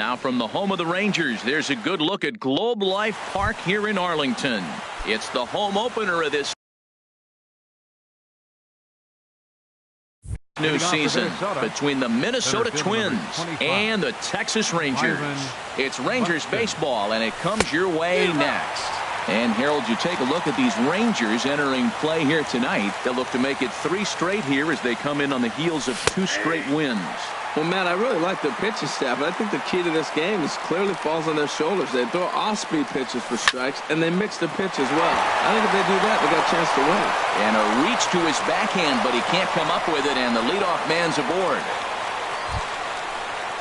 Now from the home of the Rangers, there's a good look at Globe Life Park here in Arlington. It's the home opener of this new season between the Minnesota Twins and the Texas Rangers. It's Rangers baseball, and it comes your way next. And Harold, you take a look at these Rangers entering play here tonight. They'll look to make it 3 straight here as they come in on the heels of 2 straight wins. Well, Matt, I really like their pitching staff, but I think the key to this game is clearly falls on their shoulders. They throw off-speed pitches for strikes, and they mix the pitch as well. I think if they do that, they got a chance to win. And a reach to his backhand, but he can't come up with it, and the leadoff man's aboard.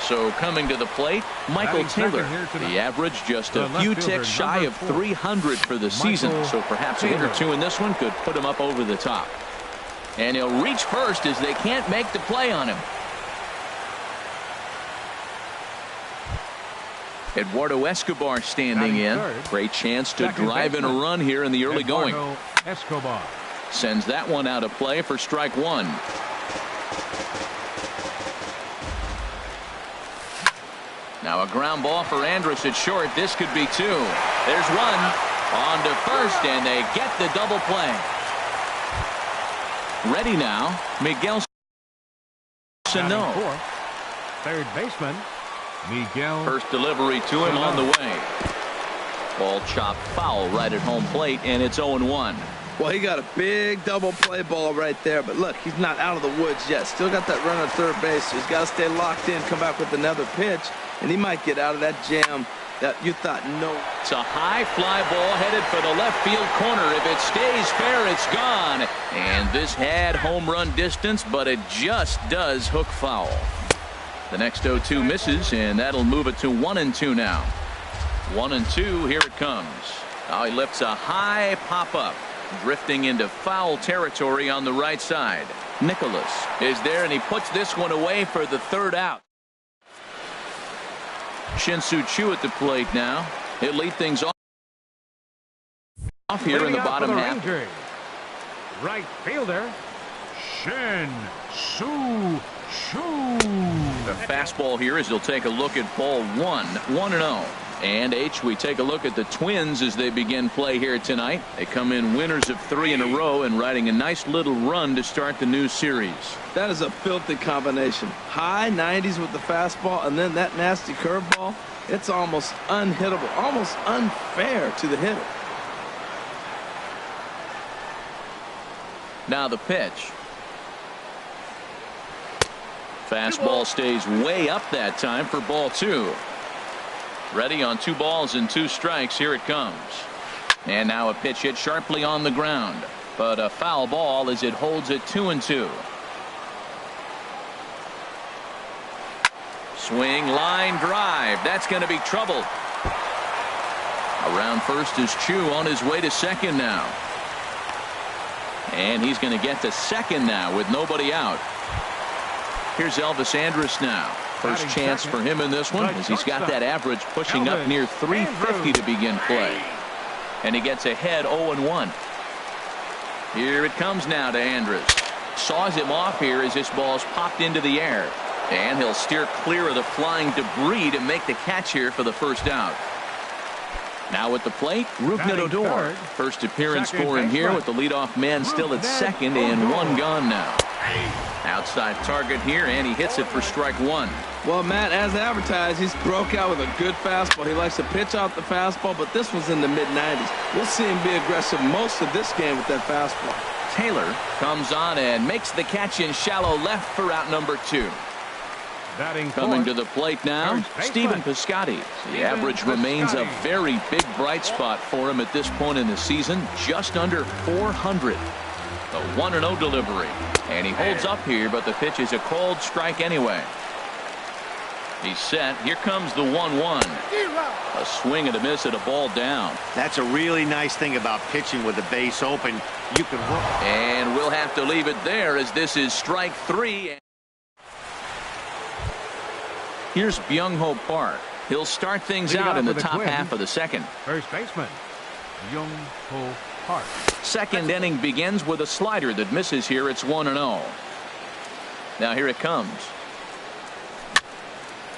So coming to the plate, Michael Taylor. The average just a few ticks shy of 300 for the season, so perhaps a hit or two in this one could put him up over the top. And he'll reach first as they can't make the play on him. Eduardo Escobar standing in. Great chance to drive in a run here in the early going. Escobar sends that one out of play for strike 1. Now a ground ball for Andrus at short. This could be 2. There's 1 on to first, and they get the double play. Ready now, Miguel Sano. Third baseman Miguel. First delivery to him on the way. Ball chopped foul right at home plate, and it's 0-1. Well, he got a big double play ball right there, but look, he's not out of the woods yet. Still got that runner at third base, so he's got to stay locked in, come back with another pitch, and he might get out of that jam that you thought no. It's a high fly ball headed for the left field corner. If it stays fair, it's gone. And this had home run distance, but it just does hook foul. The next 0-2 misses, and that'll move it to 1-2 now. 1-2, here it comes. Now he lifts a high pop-up, drifting into foul territory on the right side. Nicholas is there, and he puts this one away for the 3rd out. Shin-Soo Choo at the plate now. He'll lead things off here in the bottom half. Right fielder Shin-Soo Choo. The fastball here as he'll take a look at ball 1. 1-0. And we take a look at the Twins as they begin play here tonight. They come in winners of 3 in a row and riding a nice little run to start the new series. That is a filthy combination. High 90s with the fastball, and then that nasty curveball. It's almost unhittable, almost unfair to the hitter. Now the pitch. Fastball stays way up that time for ball 2. Ready on 2 balls and 2 strikes. Here it comes. And now a pitch hit sharply on the ground, but a foul ball as it holds it 2-2. Swing, line drive. That's going to be trouble. Around first is Choo on his way to second now. And he's going to get to second now with nobody out. Here's Elvis Andrus now. First chance for him in this one as he's got that average pushing up near 350 to begin play. And he gets ahead 0-1. Here it comes now to Andrus. Saws him off here as this ball's popped into the air. And he'll steer clear of the flying debris to make the catch here for the 1st out. Now at the plate, Rougned Odor. First appearance for him here with the leadoff man still at second and 1 gone now. Outside target here, and he hits it for strike 1. Well, Matt, as advertised, he's broke out with a good fastball. He likes to pitch out the fastball, but this was in the mid-90s. We'll see him be aggressive most of this game with that fastball. Taylor comes on and makes the catch in shallow left for out number 2. Coming to the plate now, Stephen Piscotty. The average remains a very big bright spot for him at this point in the season, just under 400. The 1-0 delivery, and he holds up here, but the pitch is a called strike anyway. He's set. Here comes the 1-1. A swing and a miss at a ball down. That's a really nice thing about pitching with the base open. You can work. And we'll have to leave it there as this is strike 3. Here's Byung-Ho Park. He'll start things out in the top half of the 2nd. First baseman Byung-Ho Park. Second inning begins with a slider that misses here. It's 1-0. Now here it comes.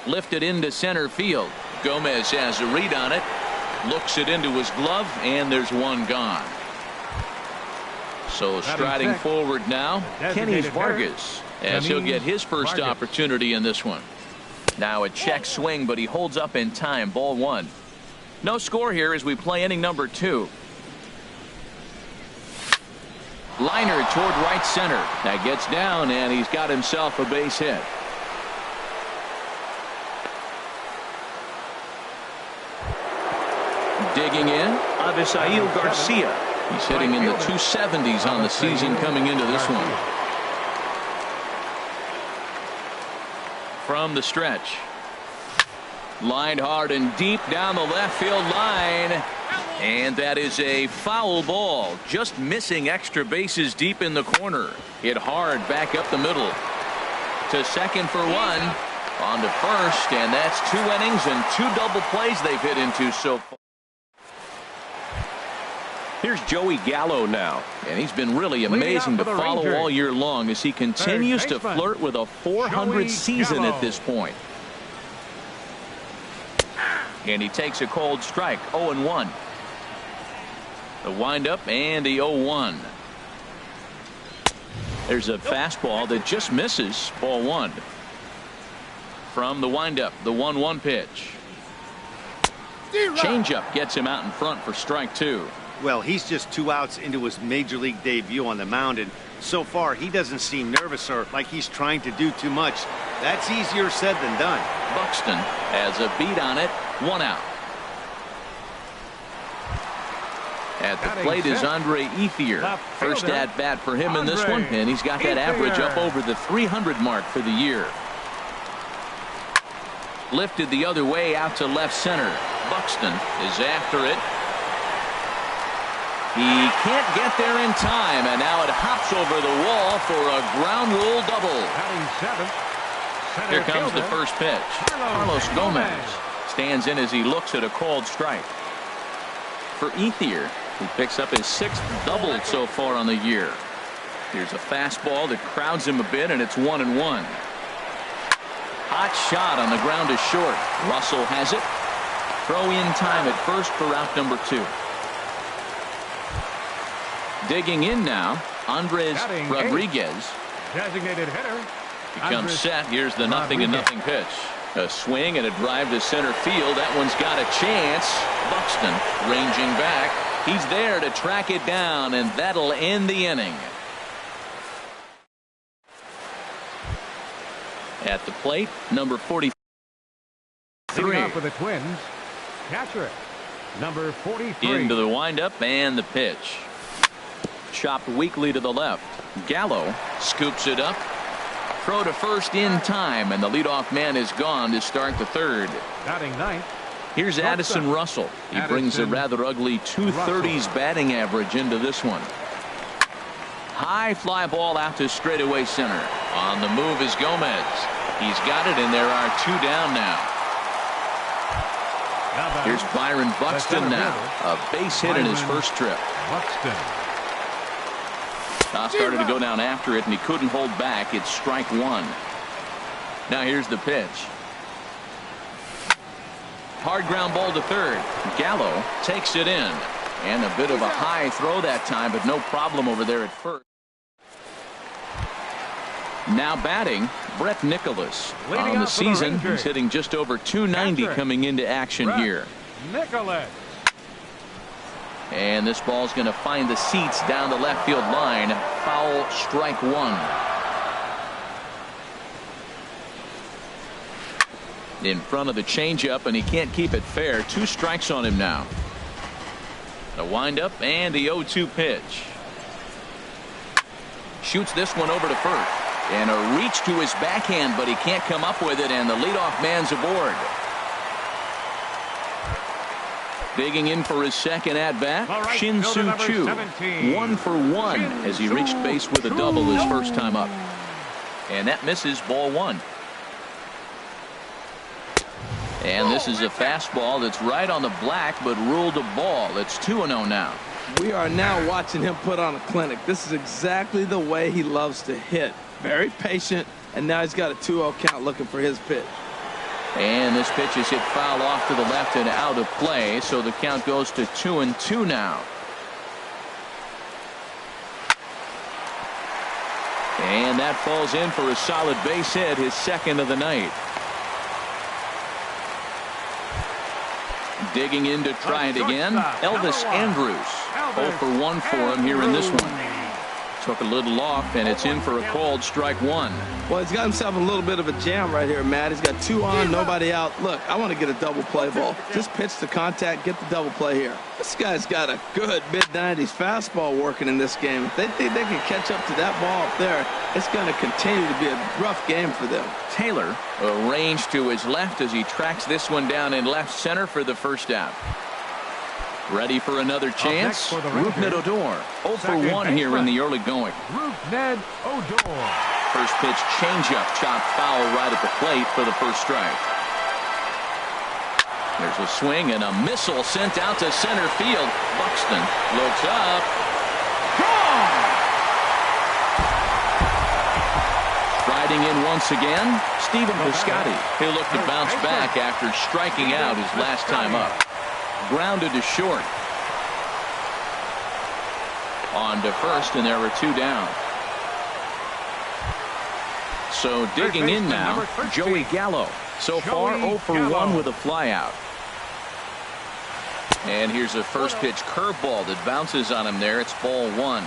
Lifted into center field. Gomez has a read on it. Looks it into his glove, and there's one gone. So striding forward now, Kenny Vargas, as he'll get his first opportunity in this one. Now a check swing, but he holds up in time. Ball one. No score here as we play inning number 2. Liner toward right center. That gets down, and he's got himself a base hit. Digging in, Avisail Garcia. He's hitting in the 270s on the season coming into this one. From the stretch. Lined hard and deep down the left field line. And that is a foul ball. Just missing extra bases deep in the corner. Hit hard back up the middle. To second for one. On to first. And that's 2 innings and 2 double plays they've hit into so far. Here's Joey Gallo now, and he's been really amazing to follow all year long as he continues to flirt with a 400 season at this point. And he takes a cold strike. 0-1. The windup and the 0-1. There's a fastball that just misses. Ball 1. From the windup, the 1-1 pitch. Changeup gets him out in front for strike 2. Well, he's just 2 outs into his major league debut on the mound, and so far he doesn't seem nervous or like he's trying to do too much. That's easier said than done. Buxton has a beat on it. 1 out. At the plate is Andre Ethier. First at bat for him in this one, and he's got that average up over the 300 mark for the year. Lifted the other way out to left center. Buxton is after it. He can't get there in time, and now it hops over the wall for a ground rule double. Here comes the first pitch. Carlos Gomez stands in as he looks at a called strike. For Ethier, he picks up his 6th double so far on the year. Here's a fastball that crowds him a bit, and it's 1-1. Hot shot on the ground is short. Russell has it. Throw in time at first for out number 2. Digging in now, Andres Rodriguez. Designated hitter. Becomes set. Here's the 0-0 pitch. A swing and a drive to center field. That one's got a chance. Buxton ranging back. He's there to track it down, and that'll end the inning. At the plate, number 43. For the Twins, catcher, number 43. Into the windup and the pitch. Chopped weakly to the left. Gallo scoops it up. Throw to first in time, and the leadoff man is gone to start the 3rd. Batting 9th. Here's Addison Russell. He brings a rather ugly 230s batting average into this one. High fly ball out to straightaway center. On the move is Gomez. He's got it, and there are 2 down now. Here's Byron Buxton now. A base hit in his first trip. Buxton. Started to go down after it, and he couldn't hold back. It's strike 1. Now here's the pitch. Hard ground ball to third. Gallo takes it in. And a bit of a high throw that time, but no problem over there at first. Now batting, Brett Nicholas. On the season, he's hitting just over 290 coming into action here. Nicholas. And this ball's going to find the seats down the left field line. Foul, strike 1. In front of the changeup, and he can't keep it fair. 2 strikes on him now. The windup and the 0-2 pitch. Shoots this one over to first. And a reach to his backhand, but he can't come up with it, and the leadoff man's aboard. Digging in for his second at-bat, Shin-Soo Choo. 1 for 1 as he reached base with a double his first time up. And that misses. Ball 1. And this is a fastball that's right on the black, but ruled a ball. It's 2-0 now. We are now watching him put on a clinic. This is exactly the way he loves to hit. Very patient, and now he's got a 2-0 count looking for his pitch. And this pitch is hit foul off to the left and out of play, so the count goes to 2-2 now. And that falls in for a solid base hit, his second of the night. Digging in to try it again, Elvis Andrus. 0 for 1 for him here in this one. Took a little off, and it's in for a called strike one. Well, he's got himself a little bit of a jam right here, Matt. He's got 2 on, nobody out. Look, I want to get a double play ball. Just pitch the contact, get the double play here. This guy's got a good mid-90s fastball working in this game. If they think they can catch up to that ball up there, it's going to continue to be a rough game for them. Taylor arranged to his left as he tracks this one down in left center for the first out. Ready for another chance. Rougned Odor 0 for 1 here in the early going. Rougned Odor. First pitch changeup, chopped foul right at the plate for the first strike. There's a swing and a missile sent out to center field. Buxton looks up. Gone! Riding in once again, Stephen Piscotty. He'll look to bounce back after striking out his last time up. Grounded to short. On to first, and there were 2 down. So digging in now, Joey Gallo. So far 0 for 1 with a flyout. And here's a first pitch curveball that bounces on him there. It's ball 1.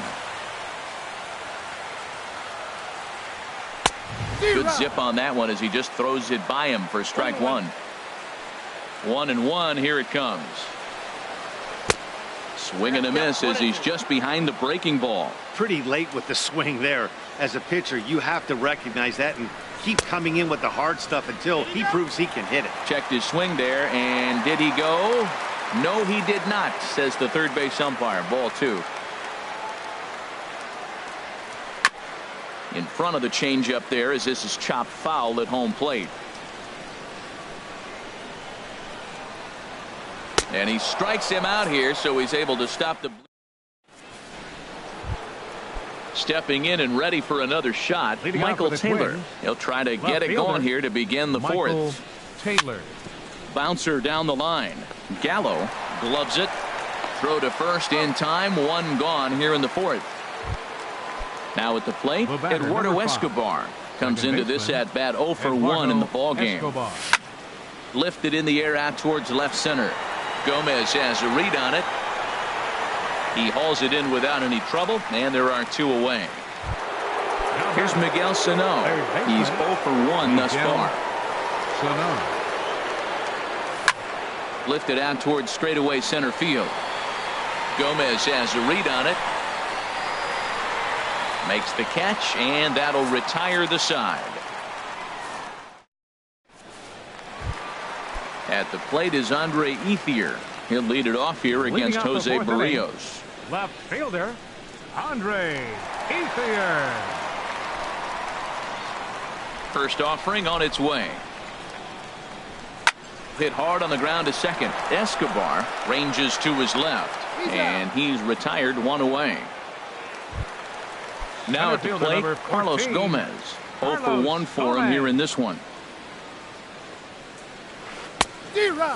Good zip on that one as he just throws it by him for strike 1. 1-1, here it comes. Swing and a miss as he's just behind the breaking ball. Pretty late with the swing there. As a pitcher, you have to recognize that and keep coming in with the hard stuff until he proves he can hit it. Checked his swing there, and did he go? No, he did not, says the third base umpire. Ball 2. In front of the changeup there as this is chopped foul at home plate. And he strikes him out here, so he's able to stop the. Stepping in and ready for another shot, Michael Taylor. He'll try to get it going here to begin the fourth. Taylor. Bouncer down the line. Gallo gloves it. Throw to first in time. 1 gone here in the fourth. Now at the plate, Eduardo Escobar comes into this at bat 0 for 1 in the ball game. Lifted in the air out towards left center. Gomez has a read on it. He hauls it in without any trouble, and there are 2 away. Here's Miguel Sano. He's 0 for 1 thus far. Lifted out towards straightaway center field. Gomez has a read on it. Makes the catch, and that'll retire the side. At the plate is Andre Ethier. He'll lead it off here against Jose Barrios. Left fielder, Andre Ethier. First offering on its way. Hit hard on the ground to second. Escobar ranges to his left, and he's retired 1 away. Now at the plate, Carlos Gomez. 0 for 1 for him here in this one.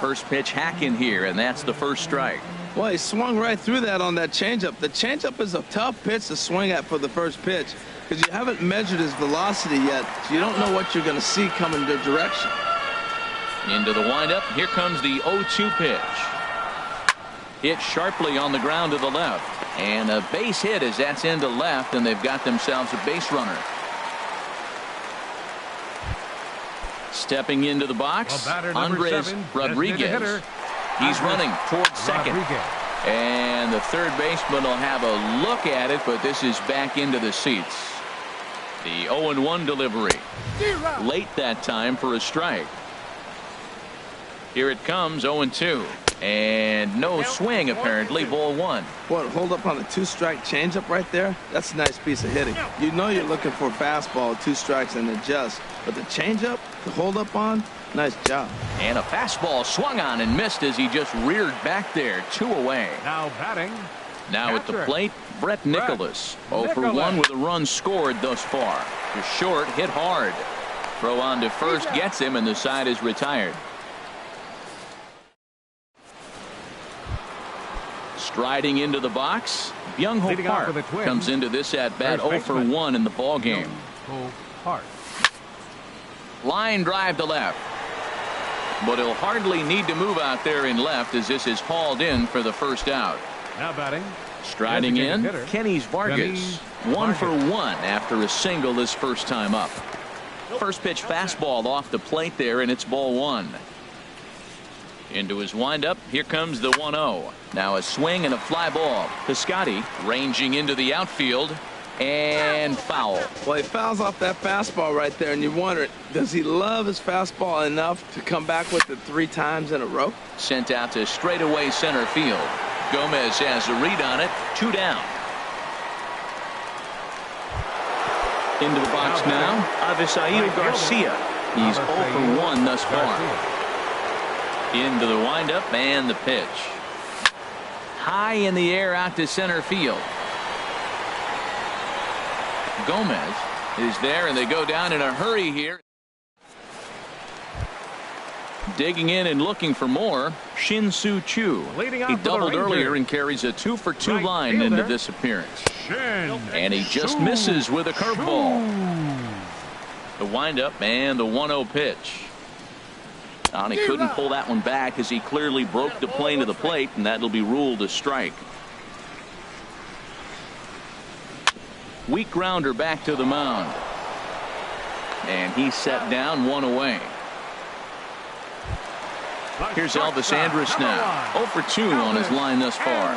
First pitch hack in here, and that's the first strike. Well, he swung right through that on that changeup. The changeup is a tough pitch to swing at for the first pitch because you haven't measured his velocity yet, so you don't know what you're going to see coming their direction. Into the windup. Here comes the 0-2 pitch. Hit sharply on the ground to the left. And a base hit as that's into left, and they've got themselves a base runner. Stepping into the box, Andres Rodriguez. He's running towards second. And the third baseman will have a look at it, but this is back into the seats. The 0-1 delivery. Late that time for a strike. Here it comes, 0-2. And no swing, apparently, ball 1. What, hold up on a 2-strike changeup right there? That's a nice piece of hitting. You know you're looking for a fastball, 2 strikes and adjust. But the changeup, to hold up on, nice job. And a fastball swung on and missed as he just reared back there. 2 away. Now batting. Now at the plate, Brett Nicholas. 0 for 1 with a run scored thus far. To short, hit hard. Throw on to first gets him, and the side is retired. Striding into the box, Byung-ho Park comes into this at bat 0 for 1 in the ball game. Line drive to left, but he'll hardly need to move out there in left as this is hauled in for the first out. Now batting. Striding in, Kenys Vargas. 1 for 1 after a single his first time up. First pitch fastball off the plate there, and it's ball 1. Into his windup, here comes the 1-0. Now a swing and a fly ball. Piscotty ranging into the outfield, and foul. Well, he fouls off that fastball right there, and you wonder, does he love his fastball enough to come back with it 3 times in a row? Sent out to straightaway center field. Gomez has a read on it. 2 down. Into the box now, Avisail Garcia. He's 0 for 1 thus far. Into the windup and the pitch. High in the air out to center field. Gomez is there, and they go down in a hurry here. Digging in and looking for more, Shin-Soo Choo. He doubled earlier and carries a 2 for 2 line into this appearance. And he just misses with a curveball. The windup and the 1-0 pitch. And he couldn't pull that one back as he clearly broke the plane to the plate, and that'll be ruled a strike. Weak grounder back to the mound. And he's set down 1 away. Here's Elvis Andrus now. 0 for 2 on his line thus far.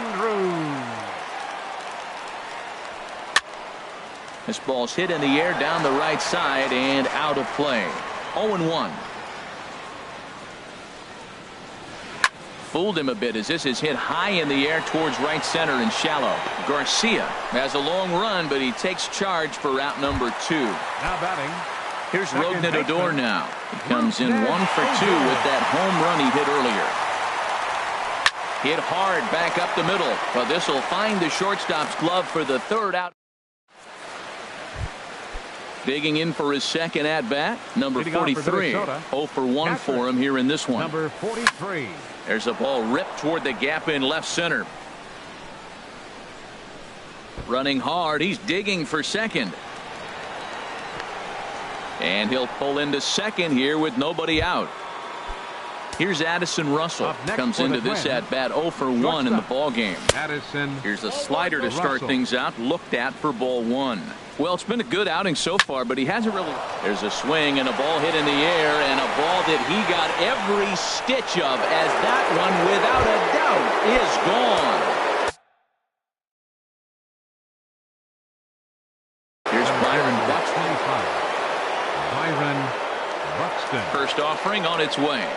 This ball's hit in the air down the right side and out of play. 0-1. Fooled him a bit as this is hit high in the air towards right center and shallow. Garcia has a long run, but he takes charge for route number 2. Now batting. Here's Rougned Odor now. He comes in 1 for 2 with that home run he hit earlier. Hit hard back up the middle, but this will find the shortstop's glove for the 3rd out. Digging in for his second at bat, number 43. 0 for 1 for him here in this one. Number 43. There's a ball ripped toward the gap in left center. Running hard, he's digging for second. And he'll pull into second here with nobody out. Here's Addison Russell. Comes into this at bat 0 for 1 in the ball game. Here's a slider to start things out. Looked at for ball 1. Well, it's been a good outing so far, but he hasn't really. There's a swing and a ball hit in the air, and a ball that he got every stitch of, as that one, without a doubt, is gone. Here's Byron Buxton. Byron Buxton. First offering on its way.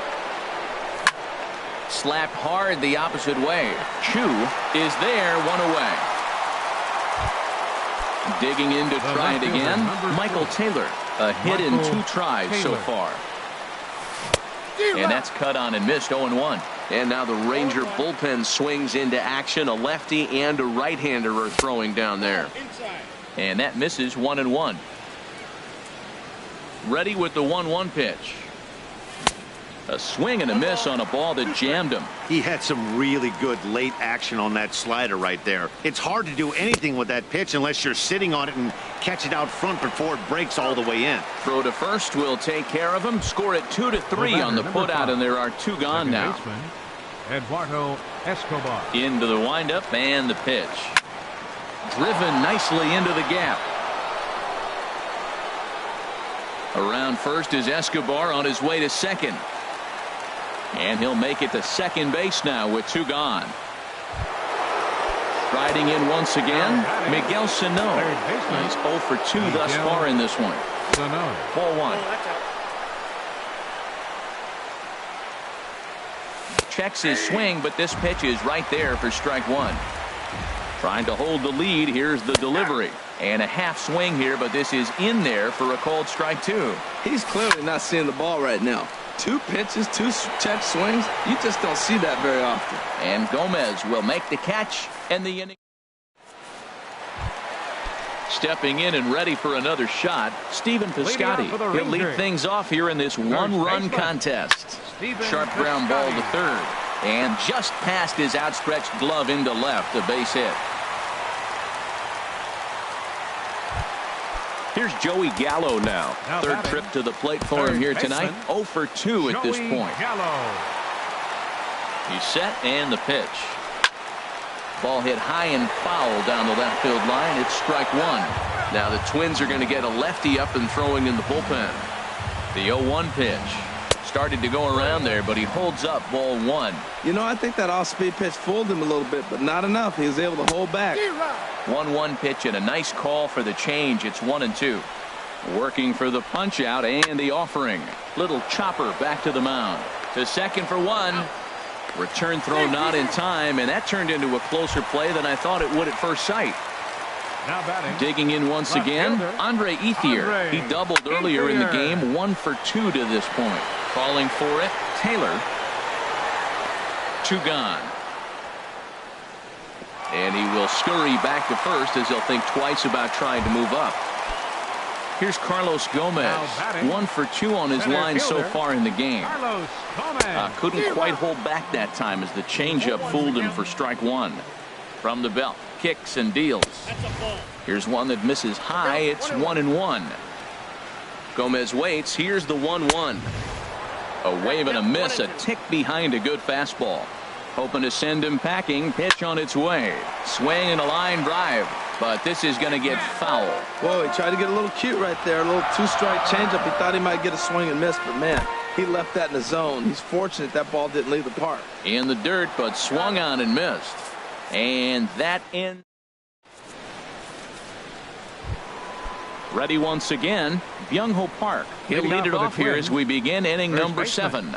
Slapped hard the opposite way. Choo is there, 1 away. Digging in to try it again. Michael Taylor, a hit in 2 tries so far. And that's cut on and missed. 0-1. And now the Ranger bullpen swings into action. A lefty and a right-hander are throwing down there. And that misses. 1-1. Ready with the 1-1 pitch. A swing and a miss on a ball that jammed him. He had some really good late action on that slider right there. It's hard to do anything with that pitch unless you're sitting on it and catch it out front before it breaks all the way in. Throw to first will take care of him. Score it 2-3 on the putout, and there are 2 gone now. Eduardo Escobar. Into the windup and the pitch. Driven nicely into the gap. Around first is Escobar on his way to second. And he'll make it to second base now with 2 gone. Riding in once again, Miguel Sano. He's 0 for 2 thus far in this one. Ball 1. Checks his swing, but this pitch is right there for strike 1. Trying to hold the lead. Here's the delivery. And a half swing here, but this is in there for a called strike 2. He's clearly not seeing the ball right now. 2 pitches, 2 check swings. You just don't see that very often. And Gomez will make the catch, and the inning. Stepping in and ready for another shot, Stephen Piscotty. He'll lead things off here in this one-run contest. Sharp ground ball to third. And just past his outstretched glove into left, a base hit. Here's Joey Gallo now. Third trip to the plate for him here tonight. 0 for 2 at this point. He's set and the pitch. Ball hit high and foul down the left field line. It's strike one. Now the Twins are going to get a lefty up and throwing in the bullpen. The 0-1 pitch. Started to go around there, but he holds up, ball one. You know, I think that off-speed pitch fooled him a little bit, but not enough. He was able to hold back. 1-1 pitch and a nice call for the change. It's 1-2. Working for the punch out and the offering. Little chopper back to the mound. To second for one. Return throw not in time, and that turned into a closer play than I thought it would at first sight. Now batting. Digging in once again, Andre Ethier. He doubled earlier in the game, 1 for 2 to this point. Calling for it, Taylor. 2 gone. And he will scurry back to first as he'll think twice about trying to move up. Here's Carlos Gomez. 1 for 2 on his line so far in the game. Couldn't quite hold back that time as the changeup fooled him for strike one. From the belt, kicks and deals. Here's one that misses high. It's 1-1. Gomez waits. Here's the 1-1. A wave and a miss, a tick behind a good fastball. Hoping to send him packing. Pitch on its way. Swing and a line drive. But this is going to get foul. Whoa, he tried to get a little cute right there. A little 2-strike changeup. He thought he might get a swing and miss, but man, he left that in the zone. He's fortunate that ball didn't leave the park. In the dirt, but swung on and missed. And that ends. Ready once again, Byung-Ho Park. He'll lead it off here as we begin inning number 7.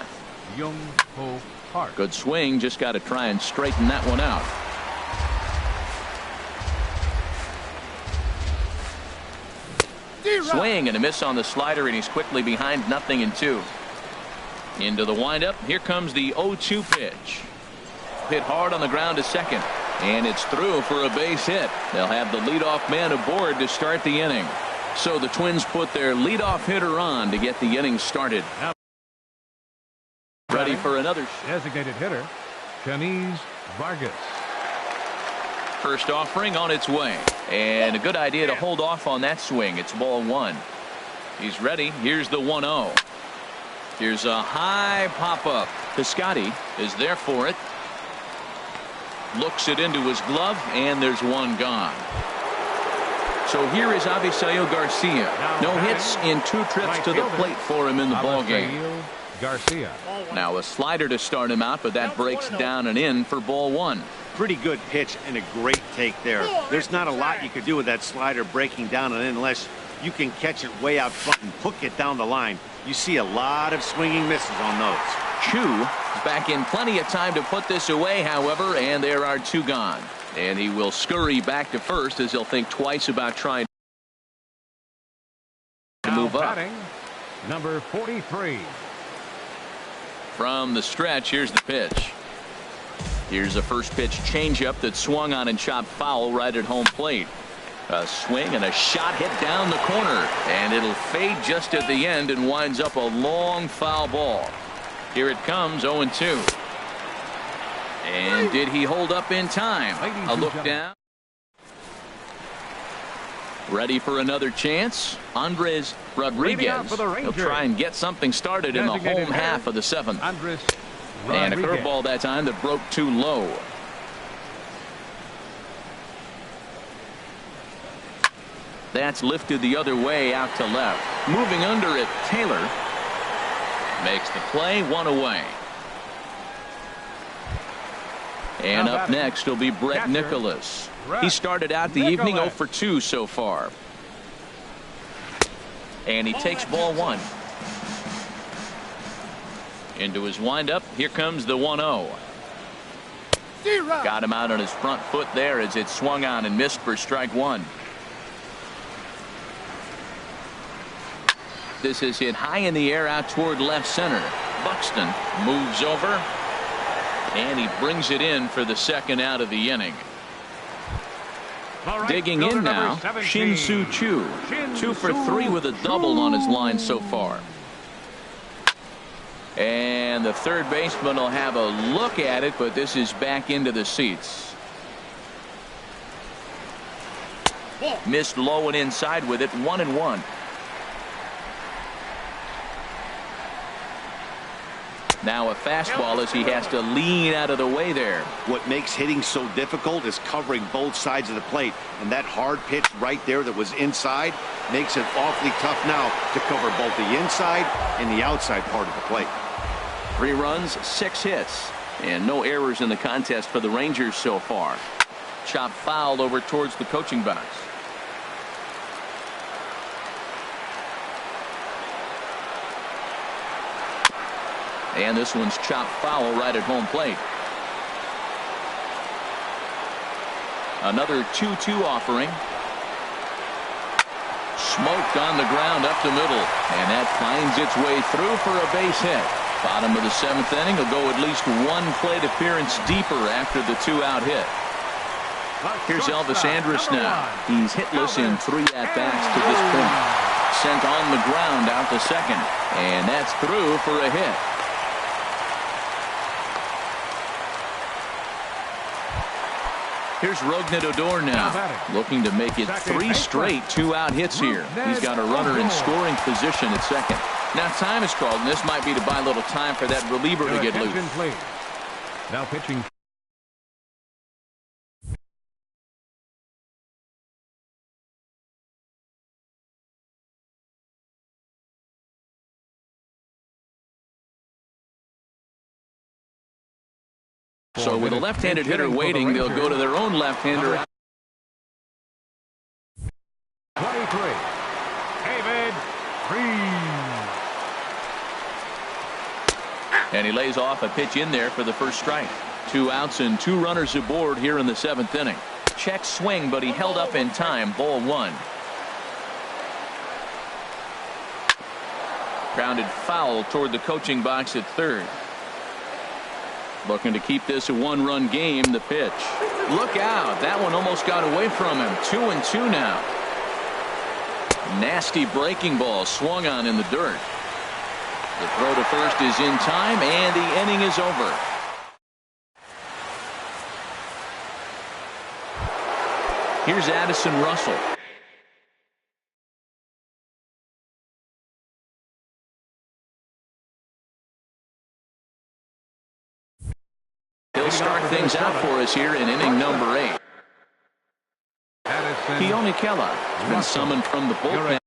Byung-Ho Park. Good swing, just got to try and straighten that one out. Swing and a miss on the slider, and he's quickly behind 0-2. Into the windup. Here comes the 0-2 pitch. Hit hard on the ground to second, and it's through for a base hit. They'll have the leadoff man aboard to start the inning. So the Twins put their leadoff hitter on to get the inning started. Ready for another designated hitter, Kenys Vargas. First offering on its way, and a good idea to hold off on that swing. It's ball one. He's ready. Here's the 1-0. Here's a high pop-up. Piscotty is there for it. Looks it into his glove, and there's one gone. So here is Avisail Garcia. No hits in 2 trips to the plate for him in the ballgame. Garcia. Now a slider to start him out, but that breaks down and in for ball one. Pretty good pitch and a great take there. There's not a lot you could do with that slider breaking down and in unless you can catch it way out front and hook it down the line. You see a lot of swinging misses on those. Chu is back in plenty of time to put this away, however, and there are 2 gone. And he will scurry back to first as he'll think twice about trying to move up. Number 43. From the stretch, here's the pitch. Here's a first pitch changeup that swung on and chopped foul right at home plate. A swing and a shot hit down the corner, and it'll fade just at the end and winds up a long foul ball. Here it comes, 0-2. And did he hold up in time? A look down. Ready for another chance? Andres Rodriguez. He'll try and get something started in the home half of the 7th. And a curveball that time that broke too low. That's lifted the other way out to left. Moving under it, Taylor makes the play, 1 away. And up next will be Brett Nicholas. He started out the evening 0 for 2 so far. And he takes ball 1. Into his windup. Here comes the 1-0. Got him out on his front foot there as it swung on and missed for strike 1. This is hit high in the air out toward left center. Buxton moves over, and he brings it in for the second out of the inning. Digging in now, Shin-Soo Choo. 2 for 3 with a double on his line so far. And the third baseman will have a look at it, but this is back into the seats. Missed low and inside with it, 1-1. Now a fastball as he has to lean out of the way there. What makes hitting so difficult is covering both sides of the plate, and that hard pitch right there that was inside makes it awfully tough now to cover both the inside and the outside part of the plate. 3 runs, 6 hits, and no errors in the contest for the Rangers so far. Chop foul over towards the coaching box. And this one's chopped foul right at home plate. Another 2-2 offering. Smoked on the ground up the middle, and that finds its way through for a base hit. Bottom of the 7th inning will go at least 1 plate appearance deeper after the 2-out hit. Here's Elvis Andrus now. He's hitless in 3 at-bats to this point. Sent on the ground out to second, and that's through for a hit. Here's Rougned Odor now, looking to make it 3 straight 2-out hits here. He's got a runner in scoring position at second. Now time is called, and this might be to buy a little time for that reliever to get loose. Now pitching. So with a left-handed hitter waiting, they'll go to their own left-hander. 23, David Freese. And he lays off a pitch in there for the first strike. 2 outs and 2 runners aboard here in the 7th inning. Check swing, but he held up in time. Ball 1. Grounded foul toward the coaching box at third. Looking to keep this a 1-run game. The pitch. Look out. That one almost got away from him. 2-2 now. Nasty breaking ball swung on in the dirt. The throw to first is in time, and the inning is over. Here's Addison Russell. He'll start things out for us here in inning number 8. Keone Kela has been summoned from the bullpen.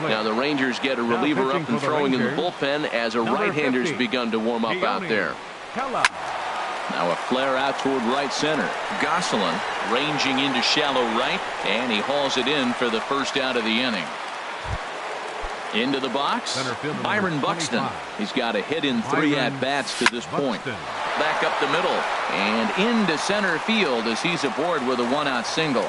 Now the Rangers get a reliever up and throwing in the bullpen as a right-hander's begun to warm up out there. Now a flare out toward right center. Gosselin ranging into shallow right, and he hauls it in for the first out of the inning. Into the box, Byron Buxton. He's got a hit in 3 at-bats to this point. Back up the middle and into center field as he's aboard with a 1-out single.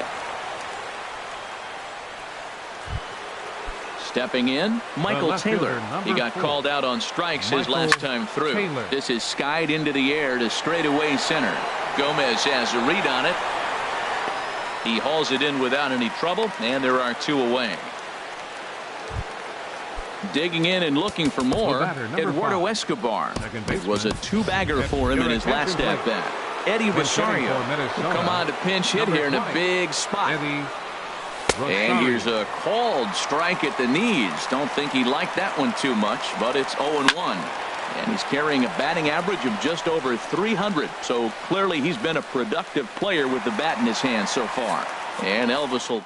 Stepping in, Michael Taylor. He got called out on strikes his last time through. This is skied into the air to straightaway center. Gomez has a read on it. He hauls it in without any trouble, and there are 2 away. Digging in and looking for more, Eduardo Escobar. It was a 2-bagger for him in his last at-bat. Eddie Rosario will come on to pinch hit here in a big spot. And here's a called strike at the knees. Don't think he liked that one too much, but it's 0-1. And he's carrying a batting average of just over 300. So clearly he's been a productive player with the bat in his hand so far. And Elvis will.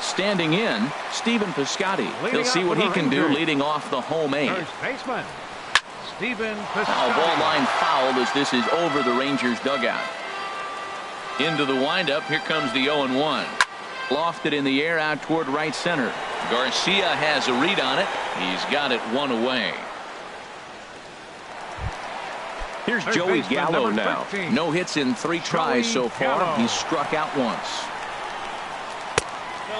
Standing in, Stephen Piscotty. He'll see what he can do leading off the home 8. First baseman, Stephen Piscotty. Piscotty. Ball line fouled as this is over the Rangers dugout. Into the windup. Here comes the 0-1. Lofted in the air out toward right center. Garcia has a read on it. He's got it 1 away. Here's Joey Gallo now. No hits in 3 tries so far. He's struck out once.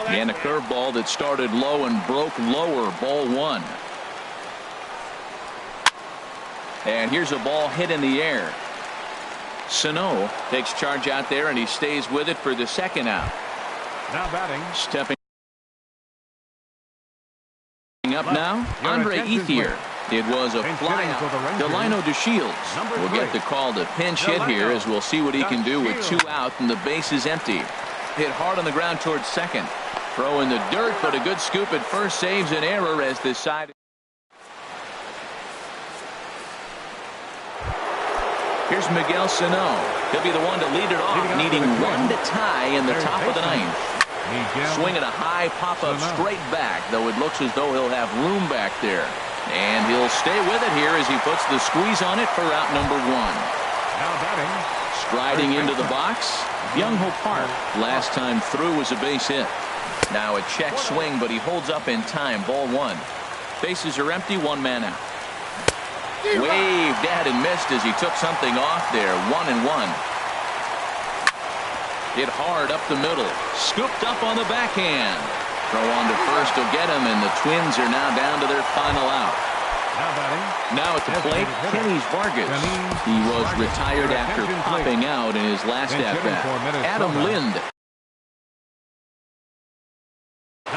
And a curveball that started low and broke lower. Ball 1. And here's a ball hit in the air. Sano takes charge out there, and he stays with it for the second out. Now batting. Stepping up now, Andre Ethier. It was a fly out. Delino DeShields will get the call to pinch hit here, as we'll see what he can do with 2 out and the base is empty. Hit hard on the ground towards second. Throw in the dirt, but a good scoop at first saves an error as this side. Here's Miguel Sano. He'll be the one to lead it off, needing 1 to tie in the top of the 9th. Swinging a high pop-up straight back, though it looks as though he'll have room back there. And he'll stay with it here as he puts the squeeze on it for out number 1. Now batting. Striding into the box, Young-Ho Park. Last time through was a base hit. Now a check swing, but he holds up in time. Ball 1. Bases are empty, 1 man out. Waved at and missed as he took something off there. 1-1. Hit hard up the middle. Scooped up on the backhand. Throw on to first will get him, and the Twins are now down to their final out. Now at the plate, Kenny Vargas. He was retired after popping out in his last at-bat. Adam Lind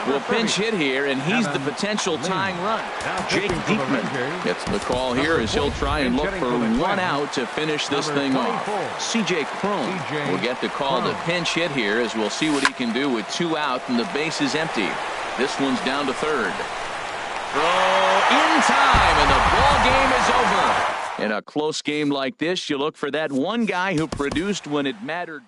will pinch hit here, and he's the potential tying run. Jake Diekman gets the call here as he'll try and look for 1 out to finish this thing off. C.J. Cron will get the call to pinch hit here, as we'll see what he can do with 2 out and the base is empty. This one's down to third. Throw in time, and the ball game is over. In a close game like this, you look for that one guy who produced when it mattered.